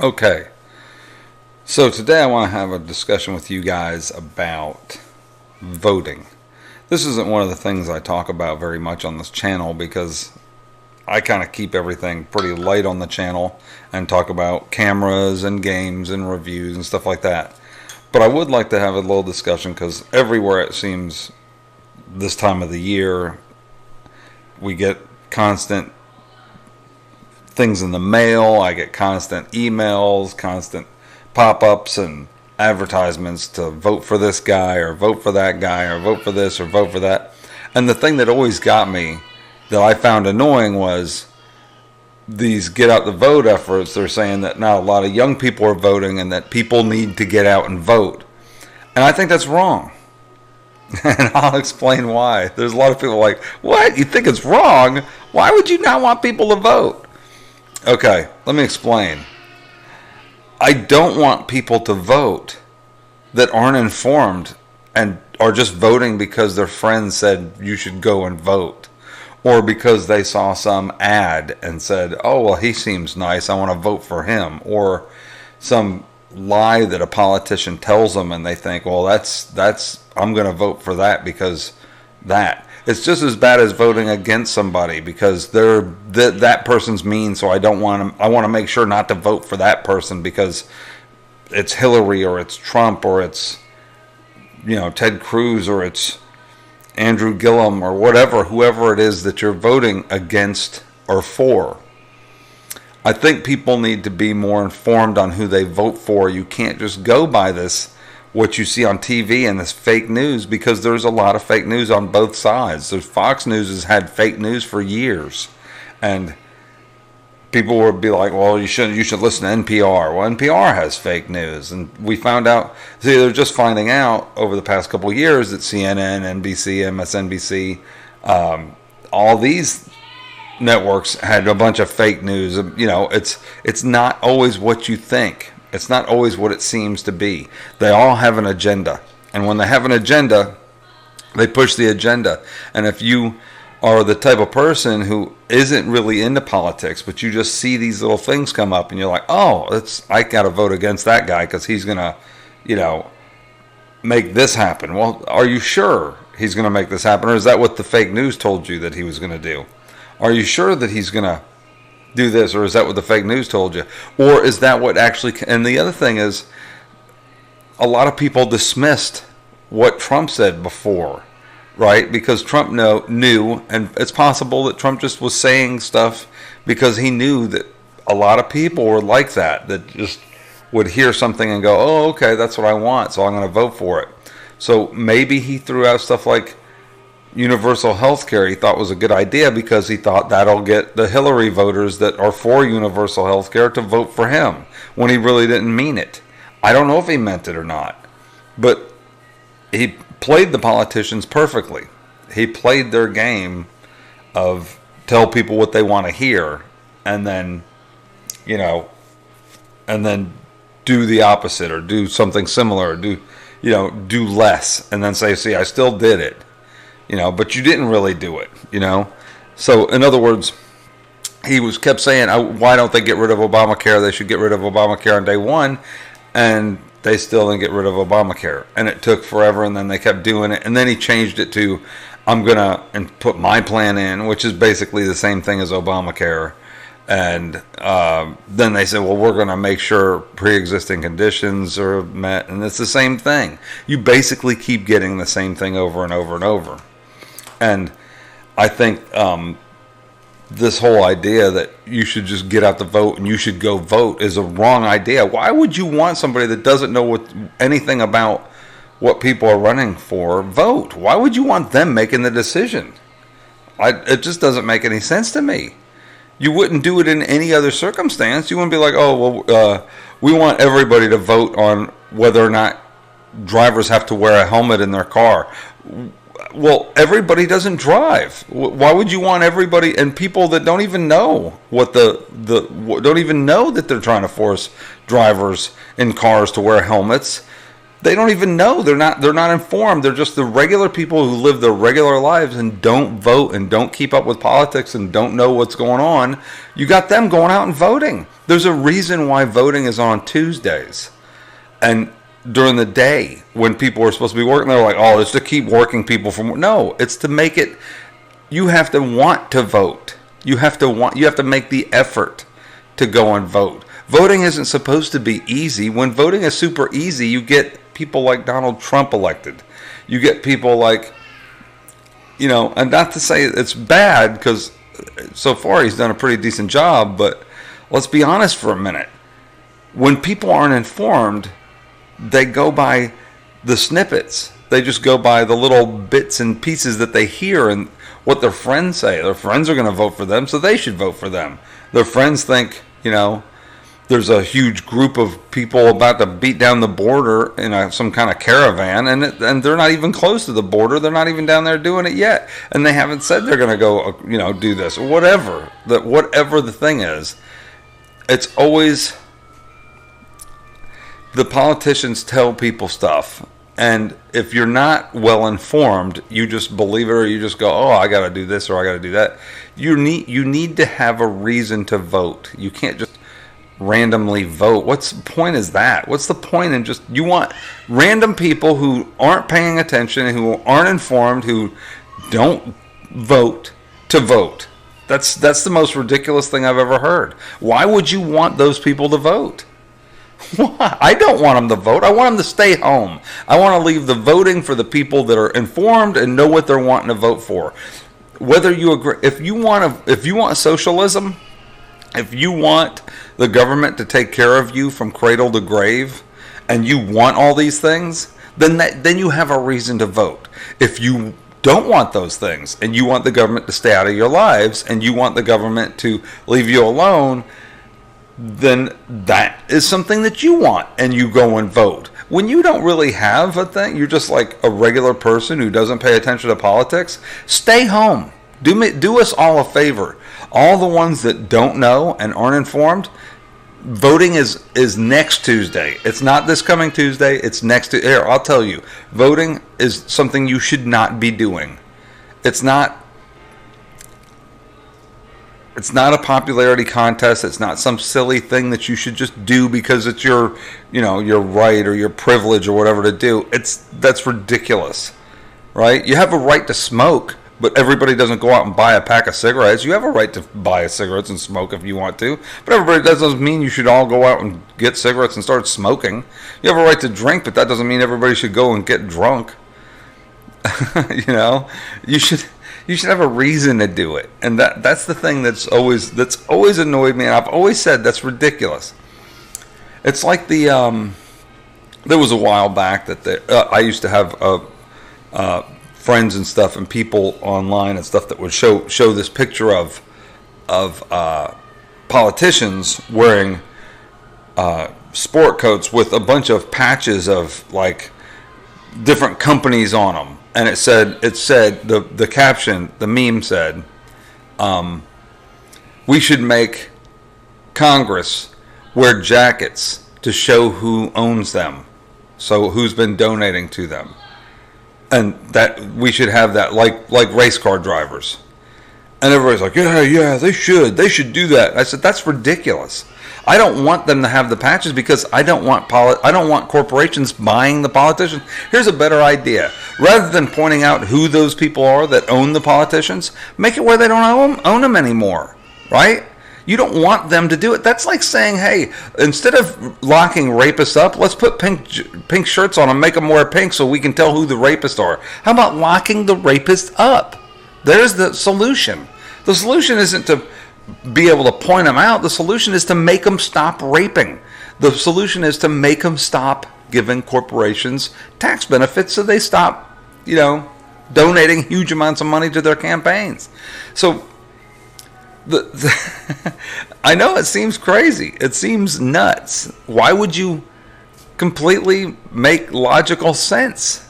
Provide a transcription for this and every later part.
Okay, so today I want to have a discussion with you guys about voting. This isn't one of the things I talk about very much on this channel because I kind of keep everything pretty light on the channel and talk about cameras and games and reviews and stuff like that. But I would like to have a little discussion because everywhere it seems this time of the year we get constant things in the mail. I get constant emails, constant pop-ups and advertisements to vote for this guy or vote for that guy or vote for this or vote for that. And the thing that always got me that I found annoying was these get out the vote efforts. They're saying that now a lot of young people are voting and that people need to get out and vote. And I think that's wrong. And I'll explain why. There's a lot of people like, what? You think it's wrong? Why would you not want people to vote? Okay, let me explain. I don't want people to vote that aren't informed and are just voting because their friends said you should go and vote. Or because they saw some ad and said, oh, well, he seems nice, I want to vote for him. Or some lie that a politician tells them and they think, well, that's I'm going to vote for that because that. It's just as bad as voting against somebody because that person's mean, so I want to make sure not to vote for that person because it's Hillary or it's Trump or it's Ted Cruz or it's Andrew Gillum or whoever it is that you're voting against or for. I think people need to be more informed on who they vote for. You can't just go by what you see on TV and this fake news, because there's a lot of fake news on both sides. So Fox News has had fake news for years, and people would be like, well, you should listen to NPR. Well, NPR has fake news, and we found out, see, they're just finding out over the past couple of years that CNN, NBC, MSNBC, all these networks had a bunch of fake news. It's not always what you think. It's not always what it seems to be. They all have an agenda. And when they have an agenda, they push the agenda. And if you are the type of person who isn't really into politics, but you just see these little things come up and you're like, oh, I got to vote against that guy because he's going to, make this happen. Well, are you sure he's going to make this happen? Or is that what the fake news told you that he was going to do? Are you sure that he's going to do this, or is that what the fake news told you? Or is that what actually... And the other thing is, a lot of people dismissed what Trump said before, right? Because Trump knew, and it's possible that Trump just was saying stuff because he knew that a lot of people were like that just would hear something and go, oh, okay, that's what I want, so I'm going to vote for it. So maybe he threw out stuff like universal health care he thought was a good idea because he thought that'll get the Hillary voters that are for universal health care to vote for him, when he really didn't mean it. I don't know if he meant it or not, but he played the politicians perfectly. He played their game of tell people what they want to hear and then do the opposite or do something similar, or do less, and then say, see, I still did it. But you didn't really do it, So, in other words, he kept saying, why don't they get rid of Obamacare? They should get rid of Obamacare on day one. And they still didn't get rid of Obamacare. And it took forever, and then they kept doing it. And then he changed it to, I'm going to put my plan in, which is basically the same thing as Obamacare. And then they said, well, we're going to make sure pre-existing conditions are met. And it's the same thing. You basically keep getting the same thing over and over and over. And I think this whole idea that you should just get out the vote and you should go vote is a wrong idea. Why would you want somebody that doesn't know anything about what people are running for vote? Why would you want them making the decision? It just doesn't make any sense to me. You wouldn't do it in any other circumstance. You wouldn't be like, oh, well, we want everybody to vote on whether or not drivers have to wear a helmet in their car. Well, everybody doesn't drive. Why would you want everybody, and people that don't even know don't even know that they're trying to force drivers in cars to wear helmets? They don't even know. They're not informed. They're just the regular people who live their regular lives and don't vote and don't keep up with politics and don't know what's going on. You got them going out and voting. There's a reason why voting is on Tuesdays. And during the day when people are supposed to be working, they're like, oh, it's to keep working people from. No, it's to make it. You have to want to vote. You have to make the effort to go and vote. Voting isn't supposed to be easy. When voting is super easy, you get people like Donald Trump elected. You get people like, and not to say it's bad, because so far he's done a pretty decent job, but let's be honest for a minute. When people aren't informed, they go by the snippets. They just go by the little bits and pieces that they hear and what their friends say. Their friends are going to vote for them, so they should vote for them. Their friends think, there's a huge group of people about to beat down the border in some kind of caravan, and they're not even close to the border. They're not even down there doing it yet, and they haven't said they're going to go, do this or whatever. Whatever the thing is, it's always the politicians tell people stuff, and if you're not well informed, you just believe it, or you just go, oh, I got to do this or I got to do that. You need to have a reason to vote. You can't just randomly vote. What's the point is that? What's the point in just, you want random people who aren't paying attention, who aren't informed, who don't vote to vote? That's the most ridiculous thing I've ever heard. Why would you want those people to vote? Why? I don't want them to vote. I want them to stay home. I want to leave the voting for the people that are informed and know what they're wanting to vote for. Whether you agree, if you want socialism, if you want the government to take care of you from cradle to grave, and you want all these things, then you have a reason to vote. If you don't want those things, and you want the government to stay out of your lives, and you want the government to leave you alone, then that is something that you want, and you go and vote. When you don't really have a thing, you're just like a regular person who doesn't pay attention to politics, stay home. Do us all a favor. All the ones that don't know and aren't informed, voting is next Tuesday. It's not this coming Tuesday. It's next Tuesday. Here, I'll tell you. Voting is something you should not be doing. It's not a popularity contest. It's not some silly thing that you should just do because it's your right or your privilege or whatever to do. That's ridiculous, right? You have a right to smoke, but everybody doesn't go out and buy a pack of cigarettes. You have a right to buy cigarettes and smoke if you want to, but that doesn't mean you should all go out and get cigarettes and start smoking. You have a right to drink, but that doesn't mean everybody should go and get drunk. You should have a reason to do it, and that's the thing that's always annoyed me, and I've always said that's ridiculous. It's like there was a while back that I used to have friends and stuff and people online and stuff that would show this picture of politicians wearing sport coats with a bunch of patches of like different companies on them, and it said the caption, the meme said, we should make Congress wear jackets to show who owns them, so who's been donating to them. And that we should have that like race car drivers. And everybody's like, yeah, they should do that. I said, that's ridiculous. I don't want them to have the patches because I don't want corporations buying the politicians. Here's a better idea. Rather than pointing out who those people are that own the politicians, make it where they don't own them anymore, right? You don't want them to do it. That's like saying, hey, instead of locking rapists up, let's put pink shirts on them, make them wear pink so we can tell who the rapists are. How about locking the rapists up? There's the solution. The solution isn't to be able to point them out. The solution is to make them stop raping. The solution is to make them stop giving corporations tax benefits so they stop, donating huge amounts of money to their campaigns. So I know it seems crazy. It seems nuts. Why would you completely make logical sense?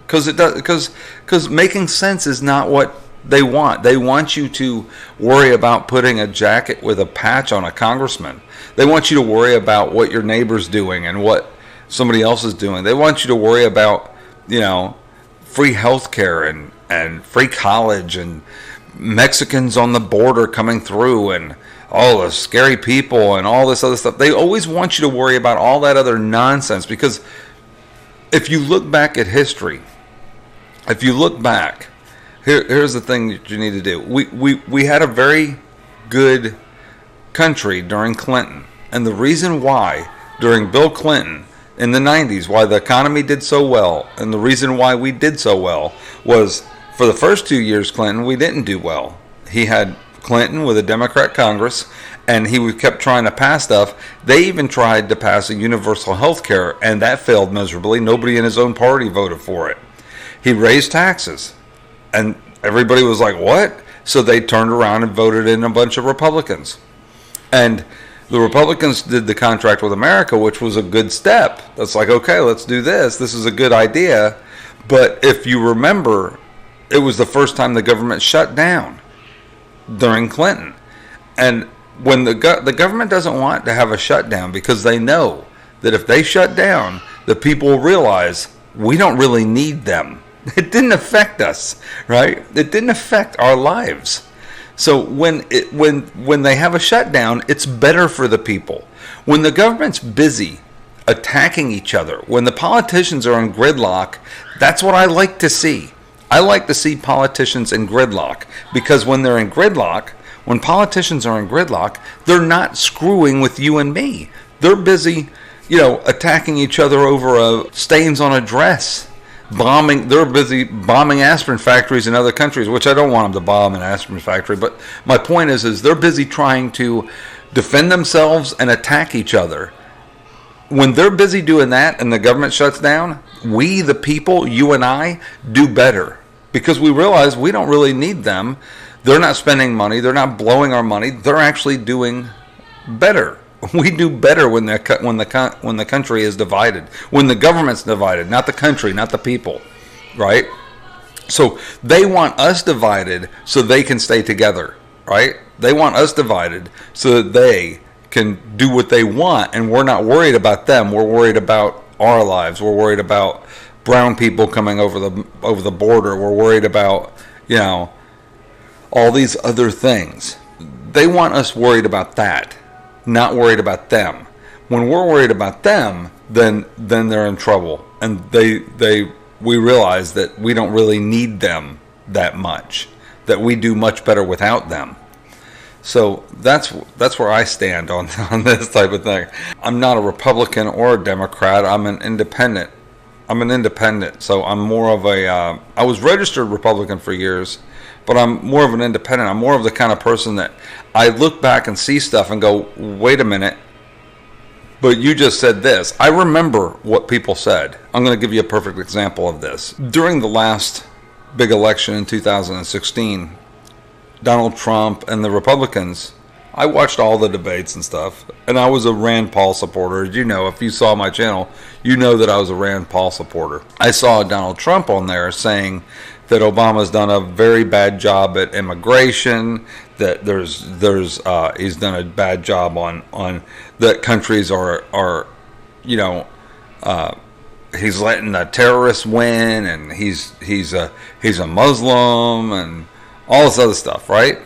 Because making sense is not what they want. They want you to worry about putting a jacket with a patch on a congressman. They want you to worry about what your neighbor's doing and what somebody else is doing. They want you to worry about, free health care and free college and Mexicans on the border coming through and all the scary people and all this other stuff. They always want you to worry about all that other nonsense, because if you look back at history, here's the thing that you need to do. We had a very good country during Clinton, and the reason why during Bill Clinton in the 90s, why the economy did so well, and the reason why we did so well was, for the first 2 years Clinton, we didn't do well. He had Clinton with a Democrat Congress, and he kept trying to pass stuff. They even tried to pass a universal health care, and that failed miserably. Nobody in his own party voted for it. He raised taxes, and everybody was like, what? So they turned around and voted in a bunch of Republicans. And the Republicans did the contract with America, which was a good step. That's like, okay, let's do this. This is a good idea. But if you remember, it was the first time the government shut down during Clinton. And when the government doesn't want to have a shutdown, because they know that if they shut down, the people will realize we don't really need them. It didn't affect us, right? It didn't affect our lives. So when they have a shutdown, it's better for the people. When the government's busy attacking each other, when the politicians are in gridlock, that's what I like to see. I like to see politicians in gridlock, because when they're in gridlock, when politicians are in gridlock, they're not screwing with you and me. They're busy, attacking each other over stains on a dress. They're busy bombing aspirin factories in other countries, which I don't want them to bomb an aspirin factory, but my point is they're busy trying to defend themselves and attack each other. When they're busy doing that and the government shuts down, we, the people, you and I, do better, because we realize we don't really need them. They're not spending money. They're not blowing our money. They're actually doing better. We do better when the country is divided, when the government's divided, not the country, not the people, right? So they want us divided so they can stay together, right? They want us divided so that they can do what they want, and we're not worried about them. We're worried about our lives. We're worried about brown people coming over the border. We're worried about, all these other things. They want us worried about that, not worried about them. When we're worried about them, then they're in trouble, and we realize that we don't really need them that much, that we do much better without them. So that's where I stand on this type of thing. I'm not a Republican or a Democrat. I'm an independent. So I'm more of I was registered Republican for years, but I'm more of an independent. I'm more of the kind of person that I look back and see stuff and go, wait a minute, but you just said this. I remember what people said. I'm going to give you a perfect example of this. During the last big election in 2016, Donald Trump and the Republicans, I watched all the debates and stuff, and I was a Rand Paul supporter. As you know, if you saw my channel, you know that I was a Rand Paul supporter. I saw Donald Trump on there saying that Obama's done a very bad job at immigration, that he's done a bad job on that countries are he's letting the terrorists win, and he's a Muslim and all this other stuff, right?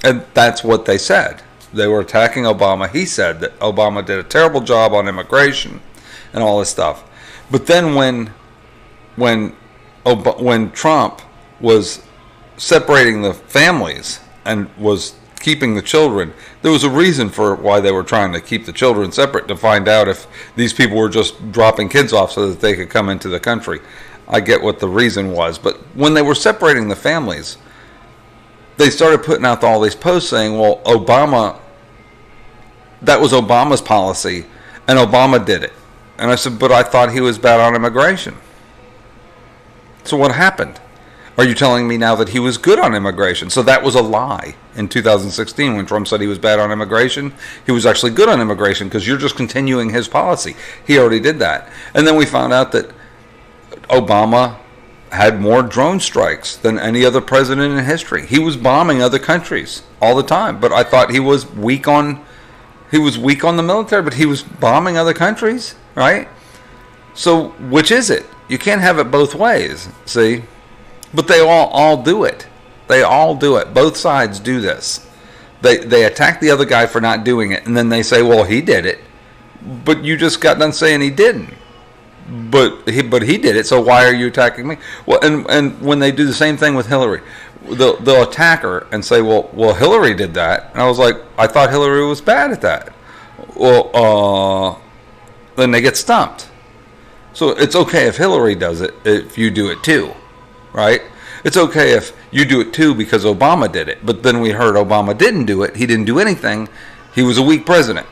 And that's what they said. They were attacking Obama. He said that Obama did a terrible job on immigration and all this stuff. But then when Trump was separating the families and was keeping the children, there was a reason for why they were trying to keep the children separate, to find out if these people were just dropping kids off so that they could come into the country. I get what the reason was. But when they were separating the families, they started putting out all these posts saying, well, that was Obama's policy, and Obama did it. And I said, but I thought he was bad on immigration. So what happened? Are you telling me now that he was good on immigration? So that was a lie in 2016 when Trump said he was bad on immigration. He was actually good on immigration because you're just continuing his policy. He already did that. And then we found out that Obama had more drone strikes than any other president in history. He was bombing other countries all the time, but I thought he was weak on the military, but he was bombing other countries, right? So which is it? You can't have it both ways, see? But they all do it. They all do it. Both sides do this. They attack the other guy for not doing it, and then they say, well, he did it. But you just got done saying he didn't. But he did it, so why are you attacking me? Well, and when they do the same thing with Hillary, they'll attack her and say, well, Hillary did that. And I was like, I thought Hillary was bad at that. Well, then they get stumped. So it's okay if Hillary does it, if you do it too, right? It's okay if you do it too because Obama did it. But then we heard Obama didn't do it. He didn't do anything. He was a weak president,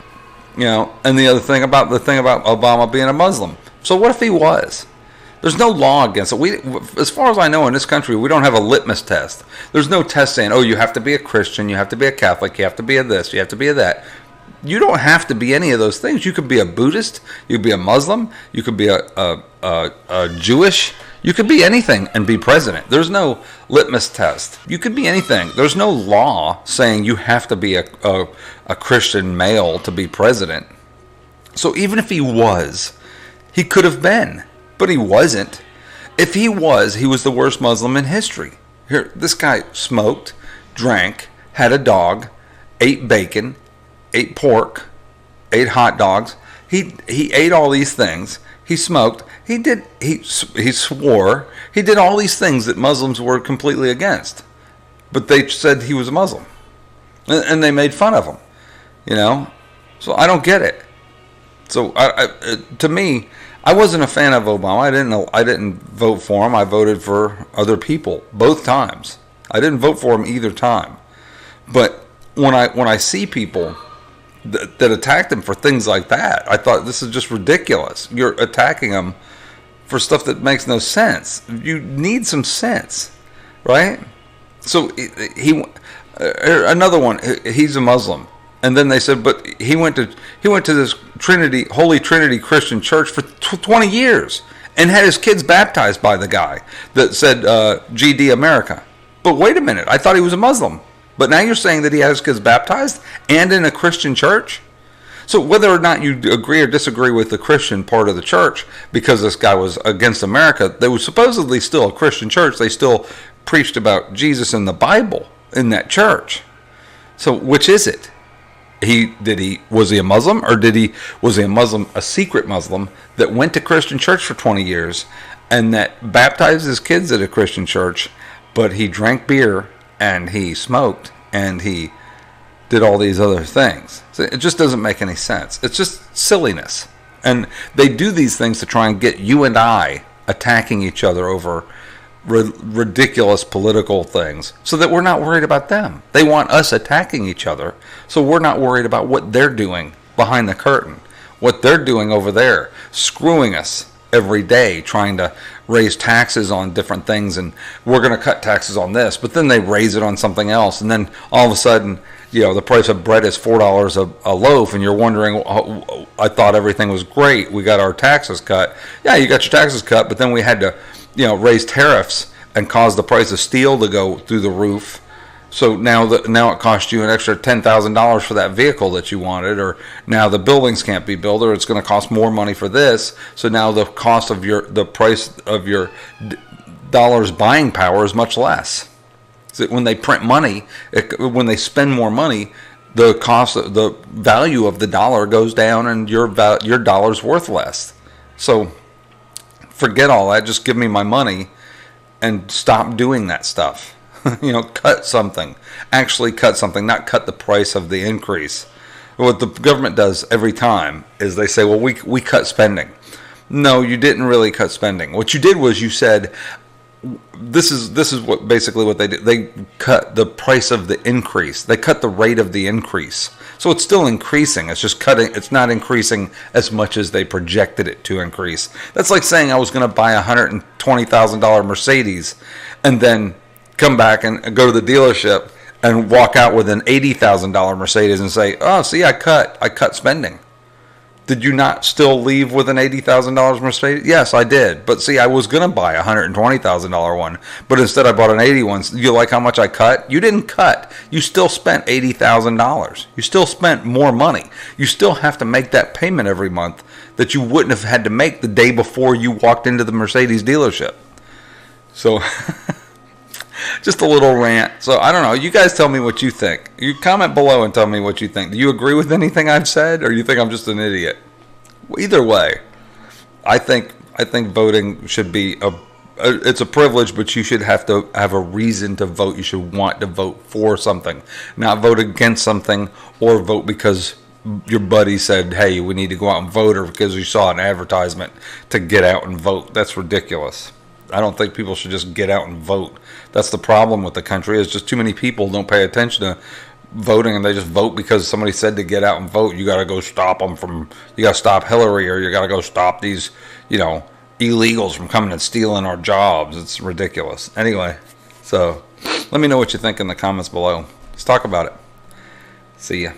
you know. And the thing about Obama being a Muslim. So what if he was? There's no law against it. As far as I know, in this country, we don't have a litmus test. There's no test saying, oh, you have to be a Christian, you have to be a Catholic, you have to be a this, you have to be a that. You don't have to be any of those things. You could be a Buddhist, you could be a Muslim, you could be a Jewish, you could be anything and be president. There's no litmus test. You could be anything. There's no law saying you have to be a Christian male to be president. So even if he was, he could have been, but he wasn't. If he was the worst Muslim in history. Here, this guy smoked, drank, had a dog, ate bacon, ate pork, ate hot dogs. He ate all these things. He smoked. He swore. He did all these things that Muslims were completely against. But they said he was a Muslim, and they made fun of him. You know, so I don't get it. So to me, I wasn't a fan of Obama. I didn't vote for him. I voted for other people both times. I didn't vote for him either time. But when I see people that attacked him for things like that, I thought, this is just ridiculous. You're attacking him for stuff that makes no sense. You need some sense, right? So another one. He's a Muslim. And then they said, but he went to this Holy Trinity Christian church for 20 years and had his kids baptized by the guy that said GD America. But wait a minute, I thought he was a Muslim. But now you're saying that he had his kids baptized and in a Christian church? So whether or not you agree or disagree with the Christian part of the church, because this guy was against America, they were supposedly still a Christian church. They still preached about Jesus and the Bible in that church. So which is it? Was he a Muslim, or was he a Muslim, a secret Muslim that went to Christian church for 20 years and that baptized his kids at a Christian church, but he drank beer and he smoked and he did all these other things? So it just doesn't make any sense. It's just silliness. And they do these things to try and get you and I attacking each other over ridiculous political things so that we're not worried about them. They want us attacking each other so we're not worried about what they're doing behind the curtain, what they're doing over there, screwing us every day, trying to raise taxes on different things, and we're going to cut taxes on this, but then they raise it on something else, and then all of a sudden, you know, the price of bread is $4 a loaf, and you're wondering, oh, I thought everything was great, we got our taxes cut. Yeah, you got your taxes cut, but then we had to, you know, raise tariffs and cause the price of steel to go through the roof. So now it costs you an extra $10,000 for that vehicle that you wanted, or now the buildings can't be built, or it's going to cost more money for this. So now the cost of the price of your dollar's buying power is much less. So when they print money, when they spend more money, the value of the dollar goes down, and your dollar's worth less. So forget all that. Just give me my money and stop doing that stuff. You know, cut something. Actually cut something, not cut the price of the increase. What the government does every time is they say, well, we cut spending. No, you didn't really cut spending. What you did was you said, this is what basically what they did. They cut the price of the increase. They cut the rate of the increase. So it's still increasing. It's just cutting. It's not increasing as much as they projected it to increase. That's like saying I was going to buy a $120,000 Mercedes and then come back and go to the dealership and walk out with an $80,000 Mercedes and say, oh, see, I cut spending. Did you not still leave with an $80,000 Mercedes? Yes, I did. But see, I was going to buy a $120,000 one, but instead I bought an 81. You like how much I cut? You didn't cut. You still spent $80,000. You still spent more money. You still have to make that payment every month that you wouldn't have had to make the day before you walked into the Mercedes dealership. So just a little rant. So I don't know. You guys tell me what you think. You comment below and tell me what you think. Do you agree with anything I've said, or you think I'm just an idiot? Either way, I think voting should be it's a privilege, but you should have to have a reason to vote. You should want to vote for something, not vote against something, or vote because your buddy said, hey, we need to go out and vote, or because you saw an advertisement to get out and vote. That's ridiculous. I don't think people should just get out and vote. That's the problem with the country, is just too many people don't pay attention to voting, and they just vote because somebody said to get out and vote. You got to go stop them from, you got to stop Hillary, or you got to go stop these, illegals from coming and stealing our jobs. It's ridiculous. Anyway, so let me know what you think in the comments below. Let's talk about it. See ya.